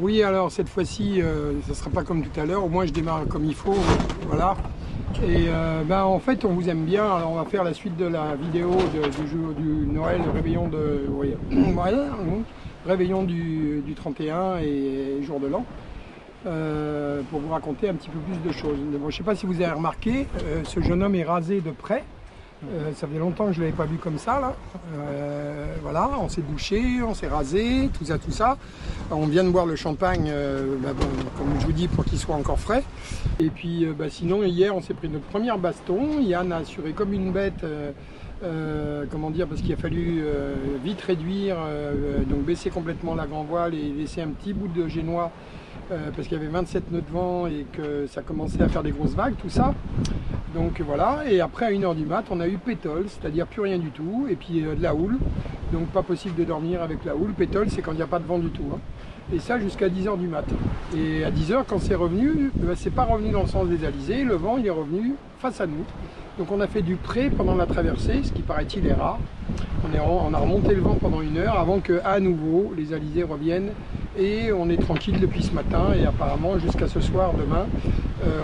Oui, alors cette fois-ci, ça ne sera pas comme tout à l'heure. Au moins, je démarre comme il faut. Voilà. Et en fait, on vous aime bien. Alors, on va faire la suite de la vidéo du Noël, le réveillon de. Oui, voilà, réveillon du 31 et jour de l'an. Pour vous raconter un petit peu plus de choses. Bon, je ne sais pas si vous avez remarqué, ce jeune homme est rasé de près. Ça faisait longtemps que je ne l'avais pas vu comme ça là. Voilà, on s'est douché, on s'est rasé, tout ça, tout ça. On vient de boire le champagne, comme je vous dis, pour qu'il soit encore frais. Et puis sinon, hier, on s'est pris notre première baston. Yann a assuré comme une bête, comment dire, parce qu'il a fallu vite réduire, donc baisser complètement la grand voile et laisser un petit bout de génois. Parce qu'il y avait 27 nœuds de vent et que ça commençait à faire des grosses vagues, tout ça. Donc voilà, et après à 1 h du mat, on a eu pétole, c'est-à-dire plus rien du tout, et puis de la houle. Donc pas possible de dormir avec la houle. Pétole, c'est quand il n'y a pas de vent du tout. Hein. Et ça jusqu'à 10 h du mat. Et à 10 h, quand c'est revenu, c'est pas revenu dans le sens des alizés, le vent il est revenu face à nous. Donc on a fait du pré pendant la traversée, ce qui paraît-il est rare. On a remonté le vent pendant 1 heure avant que à nouveau les alizés reviennent. Et on est tranquille depuis ce matin et apparemment jusqu'à ce soir, demain,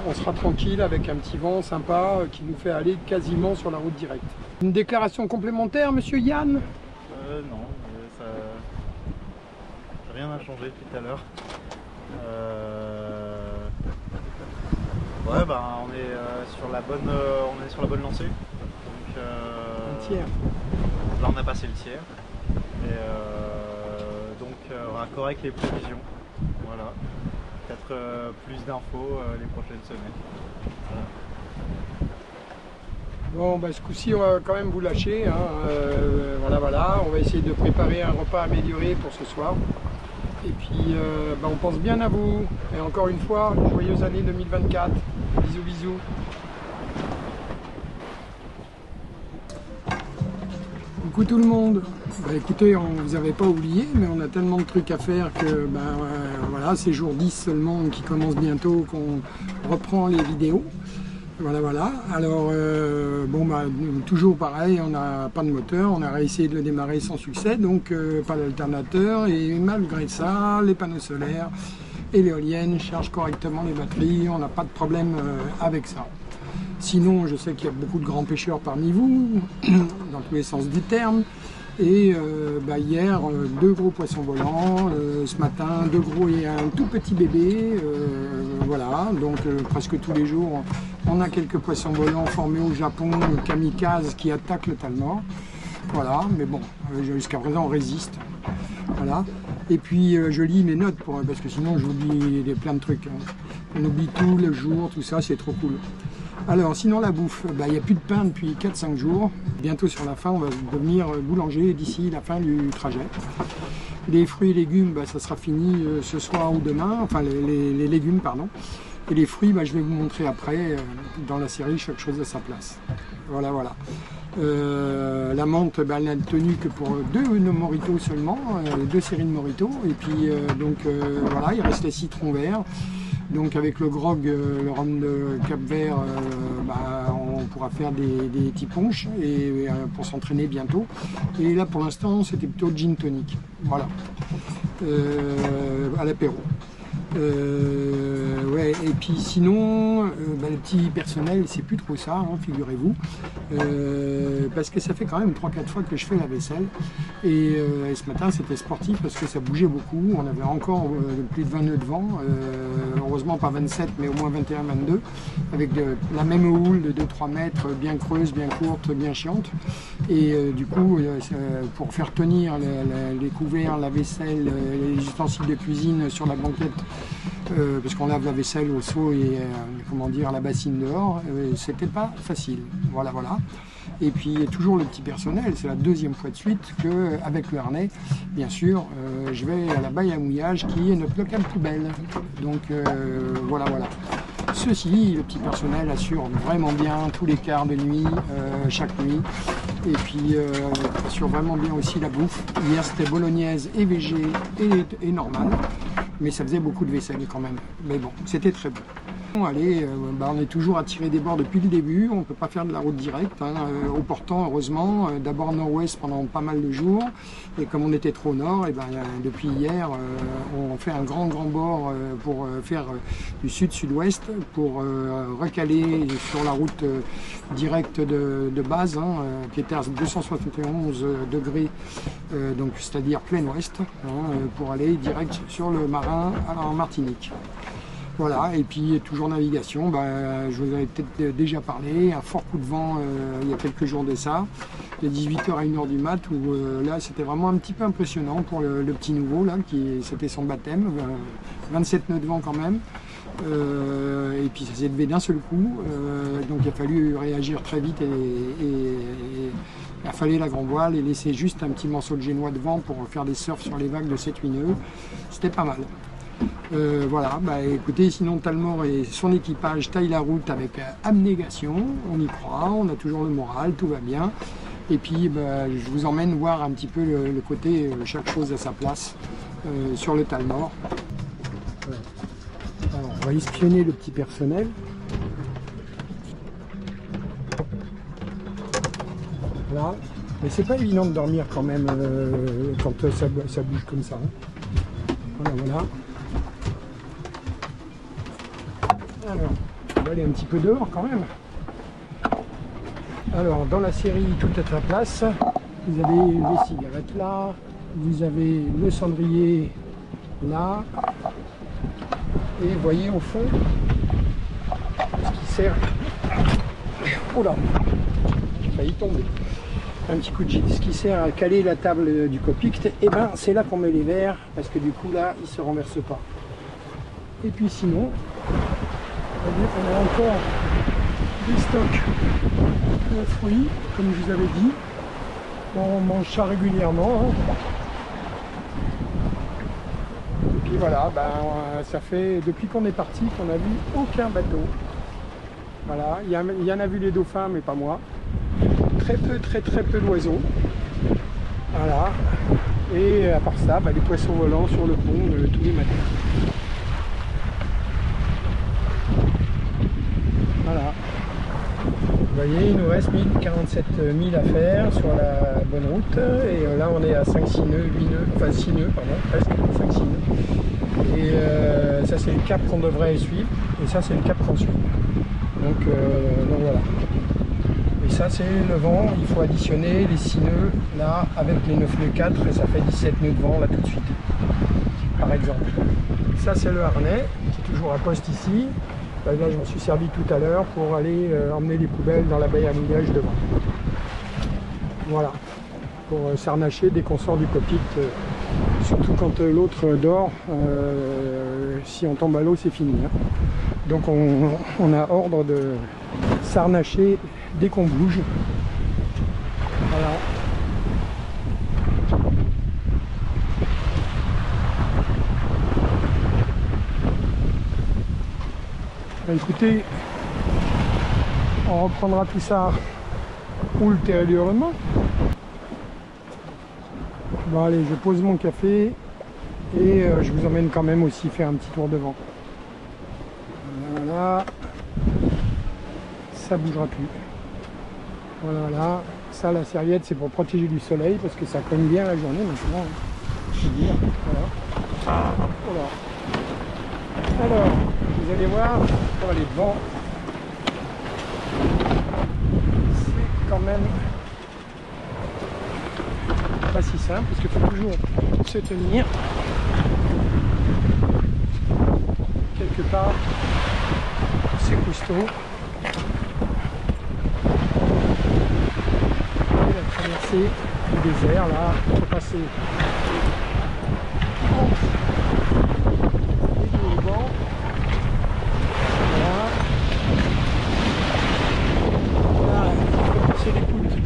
on sera tranquille avec un petit vent sympa qui nous fait aller quasiment sur la route directe. Une déclaration complémentaire, monsieur Yann? Non, ça... rien n'a changé depuis tout à l'heure. Ouais, on est sur la bonne lancée. Donc, un tiers. Là, on a passé le tiers. Et raccord avec les prévisions. Voilà. Peut-être plus d'infos les prochaines semaines. Voilà. Bon, ce coup-ci, on va quand même vous lâcher. Hein. Voilà. On va essayer de préparer un repas amélioré pour ce soir. Et puis, on pense bien à vous. Et encore une fois, joyeuse année 2024. Bisous, bisous. Coucou tout le monde. Écoutez, on vous avait pas oublié, mais on a tellement de trucs à faire que voilà, c'est jour 10 seulement qui commence bientôt qu'on reprend les vidéos. Voilà. Alors, toujours pareil, on n'a pas de moteur, on a réessayé de le démarrer sans succès, donc pas d'alternateur, et malgré ça, les panneaux solaires et l'éolienne chargent correctement les batteries, on n'a pas de problème avec ça. Sinon, je sais qu'il y a beaucoup de grands pêcheurs parmi vous, dans tous les sens du terme. Et hier, 2 gros poissons volants, ce matin 2 gros et un tout petit bébé. Voilà, donc presque tous les jours, on a quelques poissons volants formés au Japon, kamikazes, qui attaquent le Talmor. Voilà, mais bon, jusqu'à présent on résiste. Voilà. Et puis je lis mes notes, parce que sinon j'oublie plein de trucs. Hein. On oublie tout, le jour, tout ça, c'est trop cool. Alors, sinon la bouffe, il n'y a plus de pain depuis 4-5 jours. Bientôt sur la fin, on va devenir boulanger d'ici la fin du trajet. Les fruits et légumes, ça sera fini ce soir ou demain, enfin les légumes, pardon. Et les fruits, je vais vous montrer après, dans la série, chaque chose à sa place. Voilà. La menthe, elle n'a tenu que pour 2 moritos seulement, 2 séries de moritos. Et puis, voilà, il reste les citrons verts. Donc avec le grog, le rhum de Cap-Vert, on pourra faire des petits punch et pour s'entraîner bientôt. Et là pour l'instant c'était plutôt gin tonic, voilà, à l'apéro. Et puis sinon, le petit personnel, c'est plus trop ça, hein, figurez-vous, parce que ça fait quand même 3-4 fois que je fais la vaisselle. Et ce matin, c'était sportif parce que ça bougeait beaucoup. On avait encore plus de 20 nœuds de vent, heureusement pas 27, mais au moins 21-22, avec la même houle de 2-3 mètres, bien creuse, bien courte, bien chiante. Et du coup, pour faire tenir les couverts, la vaisselle, les ustensiles de cuisine sur la banquette, parce qu'on lave la vaisselle au seau et la bassine dehors, c'était pas facile. Voilà. Et puis toujours le petit personnel, c'est la 2e fois de suite qu'avec le harnais, bien sûr, je vais à la baille à mouillage qui est notre local poubelle. Donc voilà. Ceci, le petit personnel assure vraiment bien tous les quarts de nuit, chaque nuit. Et puis assure vraiment bien aussi la bouffe. Hier c'était bolognaise et végé et normale. Mais ça faisait beaucoup de vaisselle quand même. Mais bon, c'était très bon. Allez, on est toujours à tirer des bords depuis le début, on ne peut pas faire de la route directe, hein, au portant heureusement, d'abord nord-ouest pendant pas mal de jours, et comme on était trop nord, et depuis hier on fait un grand bord pour faire du sud-sud-ouest, pour recaler sur la route directe de base, hein, qui était à 271 degrés, donc c'est-à-dire plein ouest, hein, pour aller direct sur le Marin en Martinique. Voilà, et puis toujours navigation, je vous avais peut-être déjà parlé, un fort coup de vent il y a quelques jours de ça, de 18h à 1h du mat, où là c'était vraiment un petit peu impressionnant pour le petit nouveau, là, c'était son baptême, 27 nœuds de vent quand même, et puis ça s'est levé d'un seul coup, donc il a fallu réagir très vite et affaler la grand voile et laisser juste un petit morceau de génois de vent pour faire des surfs sur les vagues de 7-8 nœuds, c'était pas mal. Voilà, écoutez, sinon Talmor et son équipage taillent la route avec abnégation, on y croit, on a toujours le moral, tout va bien. Et puis je vous emmène voir un petit peu le côté chaque chose à sa place sur le Talmor. Voilà. Alors, on va espionner le petit personnel. Voilà. Mais c'est pas évident de dormir quand même quand ça bouge comme ça. Hein. Voilà. Alors, on va aller un petit peu dehors quand même. Alors, dans la série Tout à sa place, vous avez les cigarettes là, vous avez le cendrier là, et vous voyez au fond ce qui sert. Oh là, j'ai failli tomber. Un petit coup de gîte, ce qui sert à caler la table du cockpit, et c'est là qu'on met les verres, parce que du coup là, ils ne se renversent pas. Et puis sinon, on a encore des stocks de fruits, comme je vous avais dit. On mange ça régulièrement. Hein. Et puis voilà, ça fait depuis qu'on est parti qu'on n'a vu aucun bateau. Voilà, il y en a vu les dauphins, mais pas moi. Très peu d'oiseaux. Voilà. Et à part ça, les poissons volants sur le pont tous les matins. Voilà. Vous voyez, il nous reste 1047 milles à faire sur la bonne route. Et là, on est à 5-6 nœuds, 8 nœuds, enfin 6 nœuds, pardon, presque 5-6 nœuds. Et ça, c'est le cap qu'on devrait suivre. Et ça, c'est le cap qu'on suit. Donc voilà. Et ça, c'est le vent. Il faut additionner les 6 nœuds là avec les 9 nœuds 4 et ça fait 17 nœuds de vent là tout de suite. Par exemple. Ça, c'est le harnais qui est toujours à poste ici. Là, je m'en suis servi tout à l'heure pour aller emmener les poubelles dans la baie à mouillage devant. Voilà. Pour s'harnacher dès qu'on sort du cockpit. Surtout quand l'autre dort. Si on tombe à l'eau, c'est fini. Hein. Donc on a ordre de s'harnacher dès qu'on bouge. Voilà. Écoutez, on reprendra tout ça ultérieurement. Bon allez, je pose mon café et je vous emmène quand même aussi faire un petit tour devant. Voilà. Ça bougera plus. Voilà. Ça, la serviette, c'est pour protéger du soleil parce que ça cogne bien la journée maintenant. Je veux dire. Voilà. Alors, vous allez voir, pour aller devant, c'est quand même pas si simple parce qu'il faut toujours se tenir quelque part. C'est costaud. Et la traversée du désert là, pour passer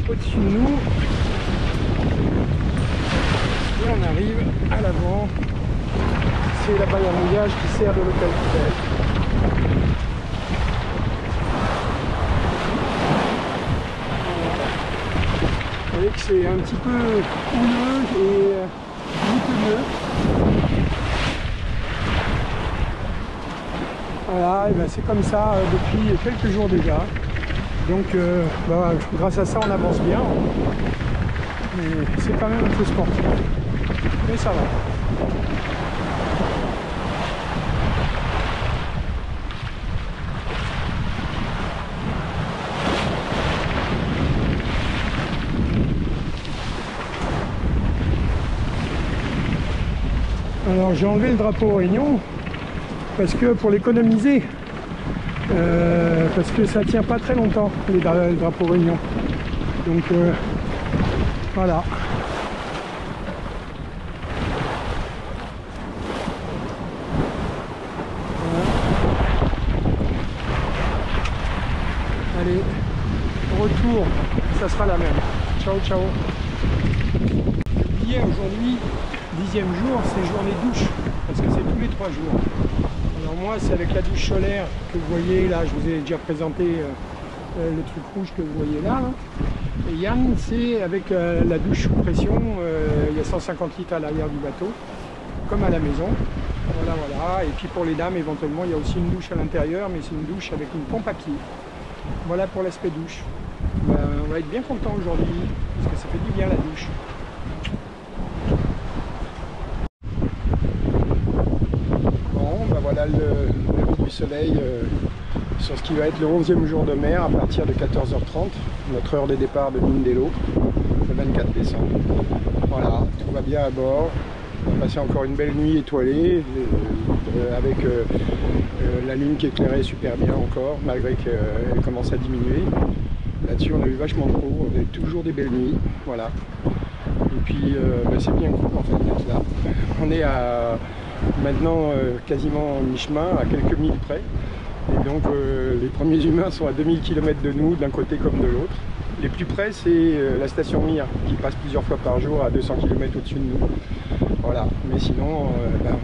au-dessus de nous et on arrive à l'avant. C'est la baie à mouillage qui sert de l'hôtel poubelle. Vous voyez que c'est un petit peu houleux et boutonneux. Voilà, et ben c'est comme ça depuis quelques jours déjà. Donc grâce à ça on avance bien. Mais c'est quand même un peu sportif. Mais ça va. Alors j'ai enlevé le drapeau Réunion parce que pour l'économiser, parce que ça tient pas très longtemps le drapeau Réunion. Donc voilà. Allez, retour, ça sera la même. Ciao, ciao. J'ai oublié aujourd'hui, 10e jour, c'est journée douche, parce que c'est tous les 3 jours. Alors moi, c'est avec la douche solaire que vous voyez là, je vous ai déjà présenté le truc rouge que vous voyez là. Et Yann, c'est avec la douche sous pression, il y a 150 litres à l'arrière du bateau, comme à la maison. Voilà, voilà. Et puis pour les dames, éventuellement, il y a aussi une douche à l'intérieur, mais c'est une douche avec une pompe à pied. Voilà pour l'aspect douche. On va être bien content aujourd'hui, parce que ça fait du bien la douche. Bon, ben voilà le lever du soleil sur ce qui va être le 11e jour de mer à partir de 14h30, notre heure de départ de Mindelo, le 24 décembre. Voilà, tout va bien à bord. On va passer encore une belle nuit étoilée, avec la lune qui éclairait super bien encore, malgré qu'elle commence à diminuer. Là-dessus, on a eu vachement de eau, on a eu toujours des belles nuits, voilà. Et puis, c'est bien cool en fait d'être là. On est à maintenant quasiment mi-chemin, à quelques milles près. Et donc, les premiers humains sont à 2000 km de nous, d'un côté comme de l'autre. Les plus près, c'est la station Mir, qui passe plusieurs fois par jour à 200 km au-dessus de nous. Voilà, mais sinon,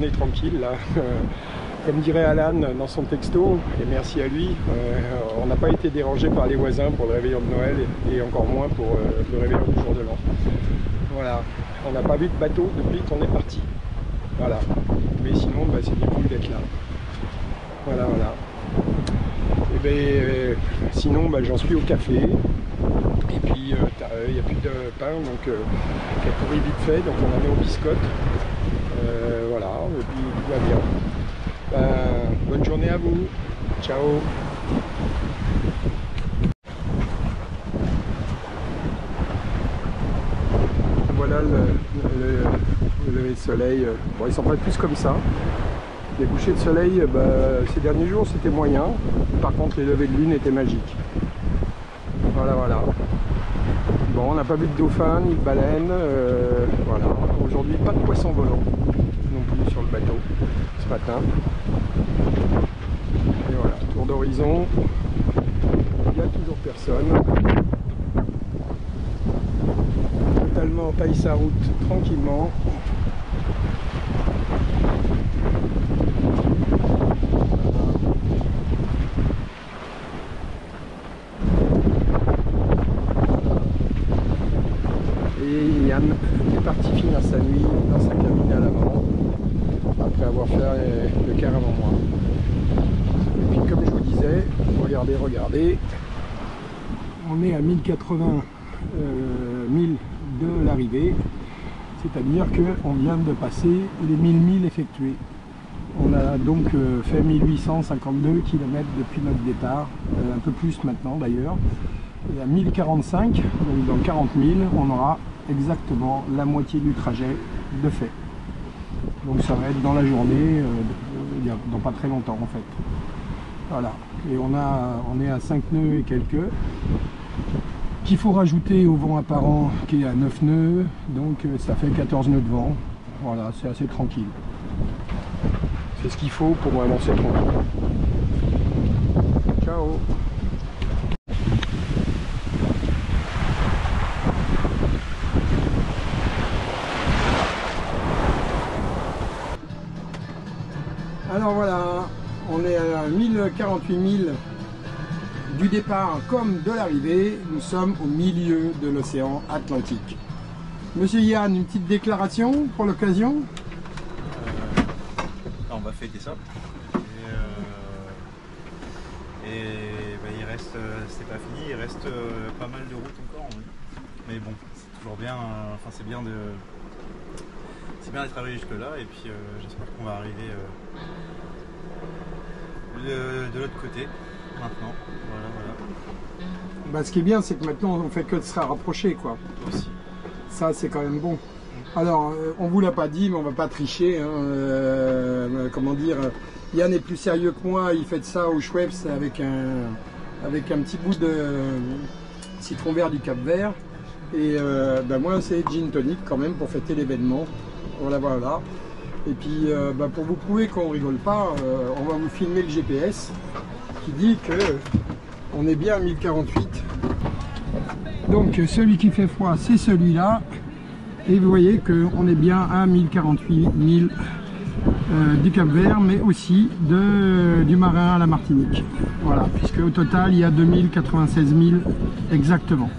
on est tranquille là. Comme dirait Alan dans son texto, et merci à lui, on n'a pas été dérangé par les voisins pour le réveillon de Noël et encore moins pour le réveillon du jour de l'an. Voilà, on n'a pas vu de bateau depuis qu'on est parti. Voilà, mais sinon, c'est bien cool d'être là. Voilà, voilà. Et sinon, j'en suis au café. Et puis, il n'y a plus de pain, donc qui a pourri vite fait, donc on en est aux biscottes. Voilà, et puis tout va bien. Bonne journée à vous. Ciao. Voilà le lever de soleil. Bon, ils sont pas plus comme ça. Les couchers de soleil, ces derniers jours, c'était moyen. Par contre, les levées de lune étaient magiques. Voilà, voilà. Bon, on n'a pas vu de dauphin ni de baleine. Voilà. Aujourd'hui, pas de poisson volant non plus sur le bateau ce matin. Et voilà, tour d'horizon. Il n'y a toujours personne. Totalement taille sa route tranquillement. Et Yann est parti finir sa nuit dans sa cabine à l'avant, après avoir fait le quart avant moi. Et puis comme je vous disais, regardez, on est à 1080 milles de l'arrivée, c'est-à-dire qu'on vient de passer les 1000 milles effectués. On a donc fait 1852 km depuis notre départ, un peu plus maintenant d'ailleurs. Et à 1045, donc dans 40 000, on aura exactement la moitié du trajet de fait. Donc ça va être dans la journée, dans pas très longtemps en fait. Voilà. Et on est à 5 nœuds et quelques, qu'il faut rajouter au vent apparent qui est à 9 nœuds, donc ça fait 14 nœuds de vent. Voilà, c'est assez tranquille. C'est ce qu'il faut pour avancer tranquille. Ciao. Alors voilà, on est à 1048 milles du départ comme de l'arrivée. Nous sommes au milieu de l'océan Atlantique. Monsieur Yann, une petite déclaration pour l'occasion? On va fêter ça. Et Et bah, il reste, c'est pas fini, il reste pas mal de route encore. Oui. Mais bon, c'est toujours bien, enfin c'est bien d'être arrivé jusque là et puis j'espère qu'on va arriver de l'autre côté maintenant. Voilà. Bah, ce qui est bien, c'est que maintenant on fait que de se rapprocher, quoi. Aussi. Ça, c'est quand même bon. Alors, on vous l'a pas dit, mais on va pas tricher. Hein. Comment dire, Yann est plus sérieux que moi. Il fait de ça au Schweppes avec un petit bout de citron vert du Cap-Vert. Et bah, moi, c'est gin tonic quand même pour fêter l'événement. Voilà, voilà. Et puis, bah, pour vous prouver qu'on rigole pas, on va vous filmer le GPS qui dit que on est bien à 1048. Donc, celui qui fait froid, c'est celui-là. Et vous voyez qu'on est bien à 1048 000 du Cap-Vert, mais aussi du Marin à la Martinique. Voilà, puisque au total, il y a 2096 000 exactement.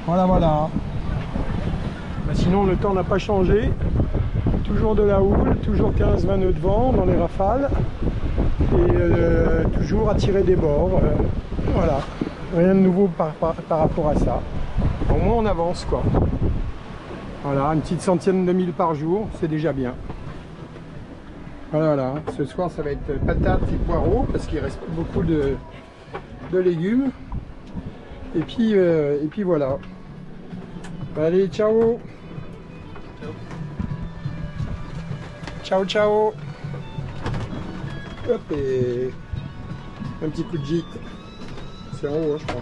Voilà, voilà. Bah, sinon, le temps n'a pas changé. Toujours de la houle, toujours 15-20 nœuds de vent dans les rafales. Et toujours à tirer des bords. Voilà, rien de nouveau par rapport à ça. Au moins, on avance, quoi. Voilà, une petite centième de mille par jour, c'est déjà bien. Voilà, voilà, ce soir ça va être patates et poireaux parce qu'il reste beaucoup de légumes. Et puis voilà. Allez, ciao. Ciao, ciao. Hop, et un petit coup de gîte. C'est en haut, je crois.